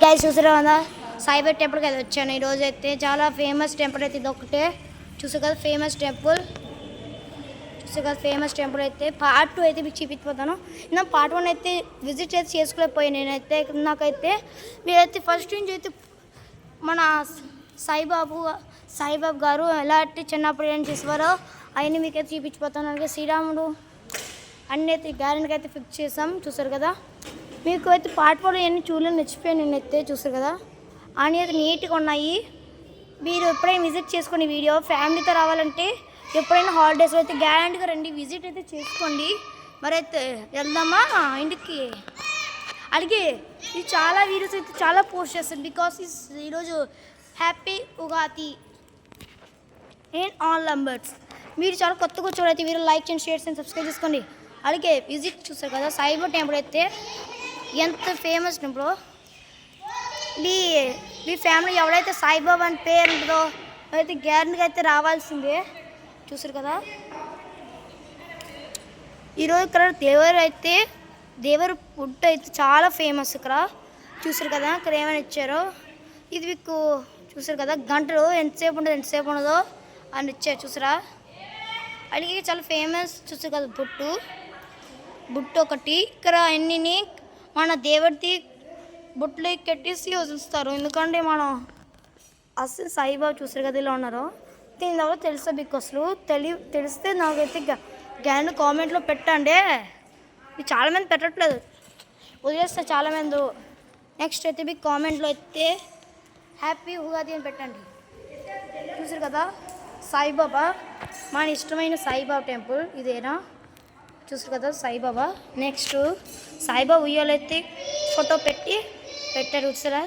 guys చూసారా కదా సాయిబాబా టెంపుల్కి అయితే వచ్చాను ఈరోజు అయితే చాలా ఫేమస్ టెంపుల్ అయితే ఇది ఒకటే చూసారు కదా ఫేమస్ టెంపుల్ అయితే పార్ట్ 2 అయితే మీకు చూపించిపోతాను నా పార్ట్ 1 అయితే విజిట్ అయితే చేసుకోలేకపోయాను నేనైతే నాకైతే మీరైతే ఫస్ట్ నుంచి అయితే మన సాయిబాబు గారు ఎలాంటి చిన్నప్పుడు ఏం చేసేవారో అవన్నీ మీకైతే చూపించిపోతాను అలాగే శ్రీరాముడు అన్నీ అయితే గ్యారెంటీకి అయితే ఫిక్స్ చేసాం చూసారు కదా మీకు అయితే పార్ట్ 4 అన్నీ చూడలేని నచ్చిపోయాను నేనైతే చూసారు కదా అన్నీ అయితే నీట్గా ఉన్నాయి మీరు ఎప్పుడైనా విజిట్ చేసుకోండి వీడియో ఫ్యామిలీతో రావాలంటే ఎప్పుడైనా హాలిడేస్లో అయితే గ్యారెంటీగా రండి విజిట్ అయితే చేసుకోండి మరి అయితే వెళ్దామా ఇంటికి అలాగే ఇది చాలా వీడియోస్ అయితే చాలా పోస్ట్ చేస్తాను బికాస్ ఈరోజు happy Ugadi and all numbers మీరు చాలా కొత్తగా వచ్చేవారైతే మీరు లైక్ చేయండి షేర్ చేయండి సబ్స్క్రైబ్ చేసుకోండి అలాగే విజిట్ చూస్తారు కదా సాయిబాబా టెంపుల్ అయితే ఎంత ఫేమస్ టెంపుల్ మీ ఫ్యామిలీ ఎవరైతే సాయిబాబా అని పేరు ఉంటుందో అయితే గ్యారెంటీగా అయితే రావాల్సిందే చూసారు కదా ఈరోజు ఇక్కడ దేవరు ఫుడ్ అయితే చాలా ఫేమస్ ఇక్కడ చూసారు కదా ఇక్కడ ఏమైనా ఇచ్చారో ఇది మీకు చూసారు కదా గంటలు ఎంతసేపు ఉండదో అని ఇచ్చారు చూసారా అలాగే చాలా ఫేమస్ చూసారు కదా బుట్టు ఒకటి ఇక్కడ అన్నిని మన దేవుడికి బుట్లు కట్టేసి వదిలిస్తారు ఎందుకంటే మనం అసలు సాయిబాబా చూసారు కదా ఇలా ఉన్నారు దీని ద్వారా తెలుసా మీకు అసలు తెలిస్తే నాకైతే గ్యారెంటీ కామెంట్లో పెట్టండి చాలామంది పెట్టట్లేదు వదిలేస్తే చాలామంది నెక్స్ట్ అయితే మీకు కామెంట్లో అయితే హ్యాపీ ఉగాది అని పెట్టండి చూసారు కదా సాయిబాబా మన ఇష్టమైన సాయిబాబా టెంపుల్ ఇదేనా చూసారు కదా సాయిబాబా నెక్స్ట్ సాయిబాబా ఉయ్యాలైతే ఫోటో పెట్టారు చూసారా